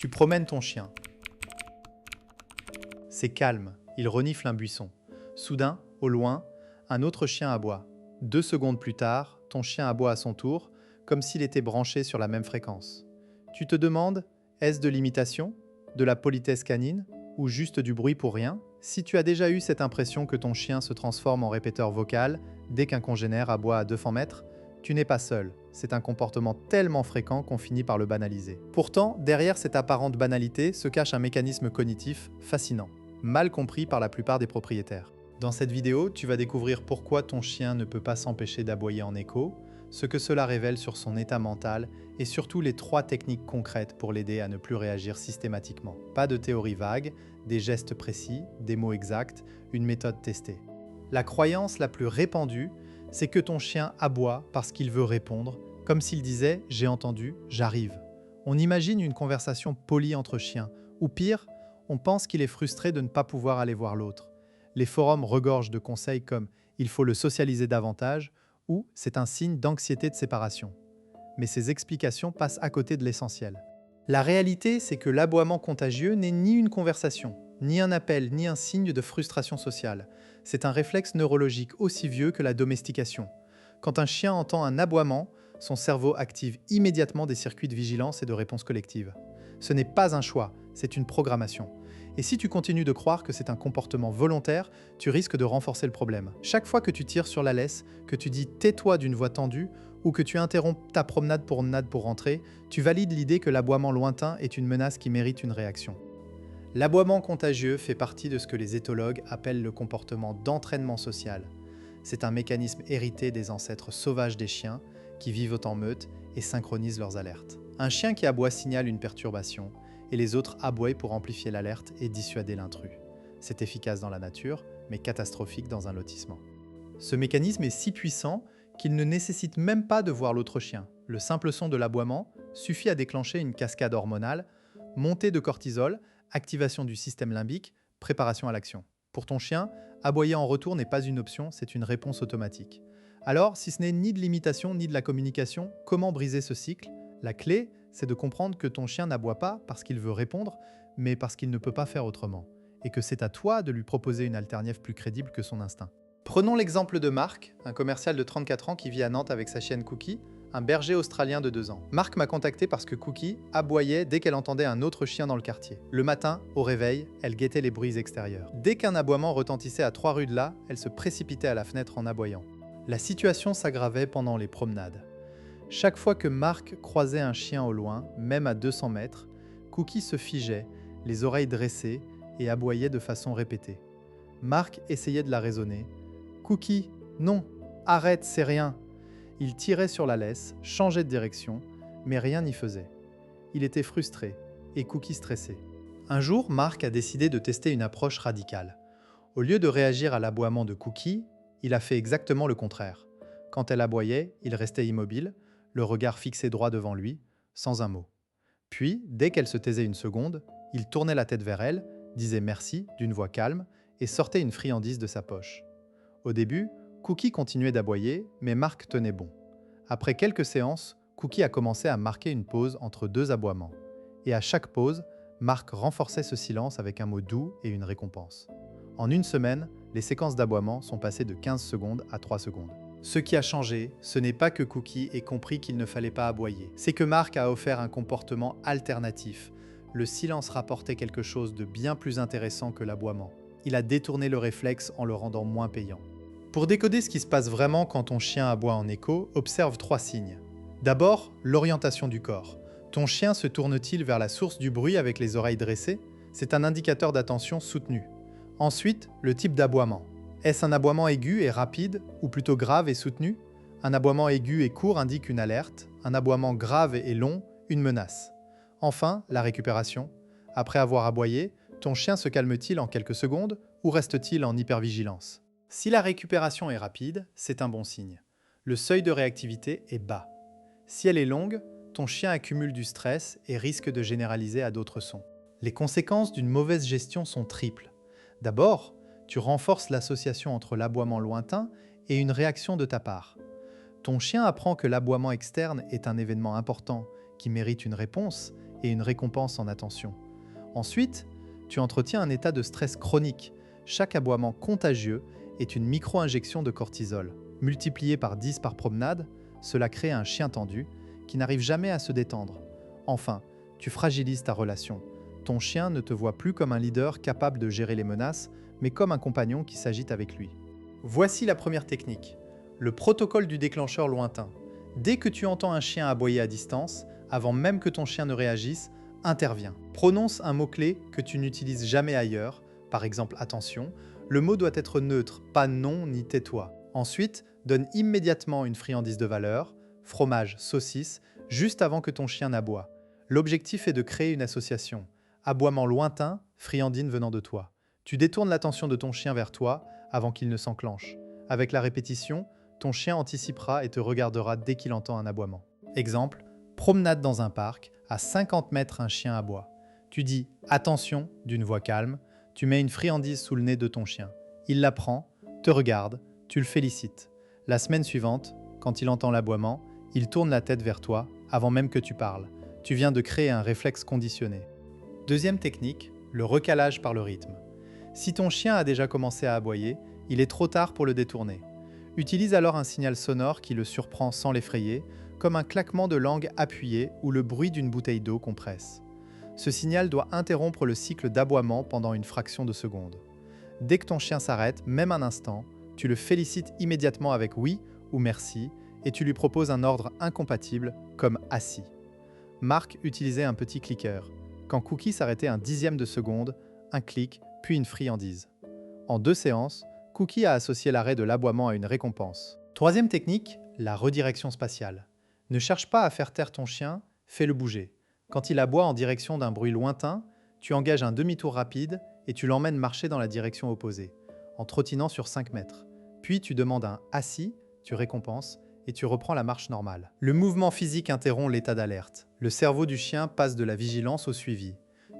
Tu promènes ton chien. C'est calme, il renifle un buisson. Soudain, au loin, un autre chien aboie. 2 secondes plus tard, ton chien aboie à son tour, comme s'il était branché sur la même fréquence. Tu te demandes, est-ce de l'imitation, de la politesse canine, ou juste du bruit pour rien? Si tu as déjà eu cette impression que ton chien se transforme en répéteur vocal dès qu'un congénère aboie à 200 mètres, tu n'es pas seul. C'est un comportement tellement fréquent qu'on finit par le banaliser. Pourtant, derrière cette apparente banalité se cache un mécanisme cognitif fascinant, mal compris par la plupart des propriétaires. Dans cette vidéo, tu vas découvrir pourquoi ton chien ne peut pas s'empêcher d'aboyer en écho, ce que cela révèle sur son état mental et surtout les 3 techniques concrètes pour l'aider à ne plus réagir systématiquement. Pas de théorie vague, des gestes précis, des mots exacts, une méthode testée. La croyance la plus répandue, c'est que ton chien aboie parce qu'il veut répondre, comme s'il disait « j'ai entendu, j'arrive ». On imagine une conversation polie entre chiens, ou pire, on pense qu'il est frustré de ne pas pouvoir aller voir l'autre. Les forums regorgent de conseils comme « il faut le socialiser davantage » ou « c'est un signe d'anxiété de séparation ». Mais ces explications passent à côté de l'essentiel. La réalité, c'est que l'aboiement contagieux n'est ni une conversation, ni un appel, ni un signe de frustration sociale. C'est un réflexe neurologique aussi vieux que la domestication. Quand un chien entend un aboiement, son cerveau active immédiatement des circuits de vigilance et de réponse collective. Ce n'est pas un choix, c'est une programmation. Et si tu continues de croire que c'est un comportement volontaire, tu risques de renforcer le problème. Chaque fois que tu tires sur la laisse, que tu dis « tais-toi » d'une voix tendue, ou que tu interromps ta promenade pour rentrer, tu valides l'idée que l'aboiement lointain est une menace qui mérite une réaction. L'aboiement contagieux fait partie de ce que les éthologues appellent le comportement d'entraînement social. C'est un mécanisme hérité des ancêtres sauvages des chiens, qui vivent en meute et synchronisent leurs alertes. Un chien qui aboie signale une perturbation, et les autres aboient pour amplifier l'alerte et dissuader l'intrus. C'est efficace dans la nature, mais catastrophique dans un lotissement. Ce mécanisme est si puissant qu'il ne nécessite même pas de voir l'autre chien. Le simple son de l'aboiement suffit à déclencher une cascade hormonale, montée de cortisol, activation du système limbique, préparation à l'action. Pour ton chien, aboyer en retour n'est pas une option, c'est une réponse automatique. Alors, si ce n'est ni de l'imitation ni de la communication, comment briser ce cycle? La clé, c'est de comprendre que ton chien n'aboie pas parce qu'il veut répondre, mais parce qu'il ne peut pas faire autrement, et que c'est à toi de lui proposer une alternative plus crédible que son instinct. Prenons l'exemple de Marc, un commercial de 34 ans qui vit à Nantes avec sa chienne Cookie, un berger australien de 2 ans. Marc m'a contacté parce que Cookie aboyait dès qu'elle entendait un autre chien dans le quartier. Le matin, au réveil, elle guettait les bruits extérieurs. Dès qu'un aboiement retentissait à 3 rues de là, elle se précipitait à la fenêtre en aboyant. La situation s'aggravait pendant les promenades. Chaque fois que Marc croisait un chien au loin, même à 200 mètres, Cookie se figeait, les oreilles dressées, et aboyait de façon répétée. Marc essayait de la raisonner. « Cookie, non, arrête, c'est rien !» Il tirait sur la laisse, changeait de direction, mais rien n'y faisait. Il était frustré, et Cookie stressé. Un jour, Marc a décidé de tester une approche radicale. Au lieu de réagir à l'aboiement de Cookie, il a fait exactement le contraire. Quand elle aboyait, il restait immobile, le regard fixé droit devant lui, sans un mot. Puis, dès qu'elle se taisait une seconde, il tournait la tête vers elle, disait merci d'une voix calme et sortait une friandise de sa poche. Au début, Cookie continuait d'aboyer, mais Marc tenait bon. Après quelques séances, Cookie a commencé à marquer une pause entre 2 aboiements. Et à chaque pause, Marc renforçait ce silence avec un mot doux et une récompense. En une semaine, les séquences d'aboiement sont passées de 15 secondes à 3 secondes. Ce qui a changé, ce n'est pas que Cookie ait compris qu'il ne fallait pas aboyer. C'est que Marc a offert un comportement alternatif. Le silence rapportait quelque chose de bien plus intéressant que l'aboiement. Il a détourné le réflexe en le rendant moins payant. Pour décoder ce qui se passe vraiment quand ton chien aboie en écho, observe 3 signes. D'abord, l'orientation du corps. Ton chien se tourne-t-il vers la source du bruit avec les oreilles dressées? C'est un indicateur d'attention soutenu. Ensuite, le type d'aboiement. Est-ce un aboiement aigu et rapide, ou plutôt grave et soutenu? Un aboiement aigu et court indique une alerte, un aboiement grave et long, une menace. Enfin, la récupération. Après avoir aboyé, ton chien se calme-t-il en quelques secondes ou reste-t-il en hypervigilance? Si la récupération est rapide, c'est un bon signe. Le seuil de réactivité est bas. Si elle est longue, ton chien accumule du stress et risque de généraliser à d'autres sons. Les conséquences d'une mauvaise gestion sont triples. D'abord, tu renforces l'association entre l'aboiement lointain et une réaction de ta part. Ton chien apprend que l'aboiement externe est un événement important qui mérite une réponse et une récompense en attention. Ensuite, tu entretiens un état de stress chronique. Chaque aboiement contagieux est une micro-injection de cortisol. Multiplié par 10 par promenade, cela crée un chien tendu qui n'arrive jamais à se détendre. Enfin, tu fragilises ta relation. Ton chien ne te voit plus comme un leader capable de gérer les menaces, mais comme un compagnon qui s'agite avec lui. Voici la première technique, le protocole du déclencheur lointain. Dès que tu entends un chien aboyer à distance, avant même que ton chien ne réagisse, interviens. Prononce un mot-clé que tu n'utilises jamais ailleurs, par exemple attention. Le mot doit être neutre, pas non ni tais-toi. Ensuite, donne immédiatement une friandise de valeur, fromage, saucisse, juste avant que ton chien n'aboie. L'objectif est de créer une association. Aboiement lointain, friandine venant de toi. Tu détournes l'attention de ton chien vers toi avant qu'il ne s'enclenche. Avec la répétition, ton chien anticipera et te regardera dès qu'il entend un aboiement. Exemple, promenade dans un parc, à 50 mètres un chien aboie. Tu dis « attention » d'une voix calme, tu mets une friandise sous le nez de ton chien. Il la prend, te regarde, tu le félicites. La semaine suivante, quand il entend l'aboiement, il tourne la tête vers toi avant même que tu parles. Tu viens de créer un réflexe conditionné. Deuxième technique, le recalage par le rythme. Si ton chien a déjà commencé à aboyer, il est trop tard pour le détourner. Utilise alors un signal sonore qui le surprend sans l'effrayer, comme un claquement de langue appuyé ou le bruit d'une bouteille d'eau qu'on presse. Ce signal doit interrompre le cycle d'aboiement pendant une fraction de seconde. Dès que ton chien s'arrête, même un instant, tu le félicites immédiatement avec oui ou merci et tu lui proposes un ordre incompatible comme assis. Marc utilisait un petit clicker. Quand Cookie s'arrêtait un dixième de seconde, un clic, puis une friandise. En 2 séances, Cookie a associé l'arrêt de l'aboiement à une récompense. Troisième technique, la redirection spatiale. Ne cherche pas à faire taire ton chien, fais-le bouger. Quand il aboie en direction d'un bruit lointain, tu engages un demi-tour rapide et tu l'emmènes marcher dans la direction opposée, en trottinant sur 5 mètres. Puis tu demandes un « assis », tu récompenses, et tu reprends la marche normale. Le mouvement physique interrompt l'état d'alerte. Le cerveau du chien passe de la vigilance au suivi.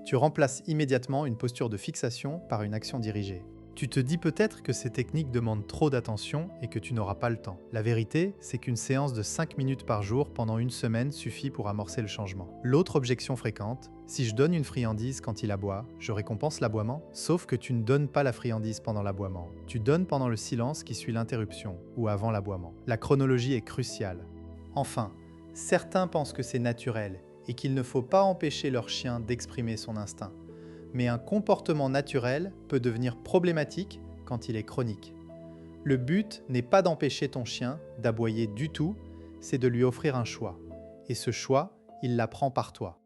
Tu remplaces immédiatement une posture de fixation par une action dirigée. Tu te dis peut-être que ces techniques demandent trop d'attention et que tu n'auras pas le temps. La vérité, c'est qu'une séance de 5 minutes par jour pendant une semaine suffit pour amorcer le changement. L'autre objection fréquente, si je donne une friandise quand il aboie, je récompense l'aboiement? Sauf que tu ne donnes pas la friandise pendant l'aboiement. Tu donnes pendant le silence qui suit l'interruption ou avant l'aboiement. La chronologie est cruciale. Enfin, certains pensent que c'est naturel et qu'il ne faut pas empêcher leur chien d'exprimer son instinct. Mais un comportement naturel peut devenir problématique quand il est chronique. Le but n'est pas d'empêcher ton chien d'aboyer du tout, c'est de lui offrir un choix. Et ce choix, il l'apprend par toi.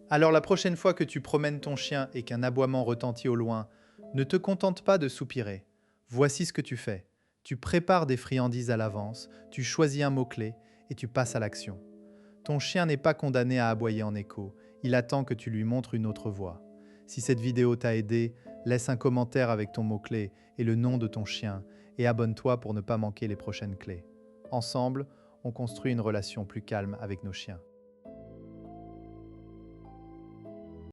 Alors la prochaine fois que tu promènes ton chien et qu'un aboiement retentit au loin, ne te contente pas de soupirer. Voici ce que tu fais. Tu prépares des friandises à l'avance, tu choisis un mot-clé et tu passes à l'action. Ton chien n'est pas condamné à aboyer en écho, il attend que tu lui montres une autre voie. Si cette vidéo t'a aidé, laisse un commentaire avec ton mot-clé et le nom de ton chien et abonne-toi pour ne pas manquer les prochaines clés. Ensemble, on construit une relation plus calme avec nos chiens.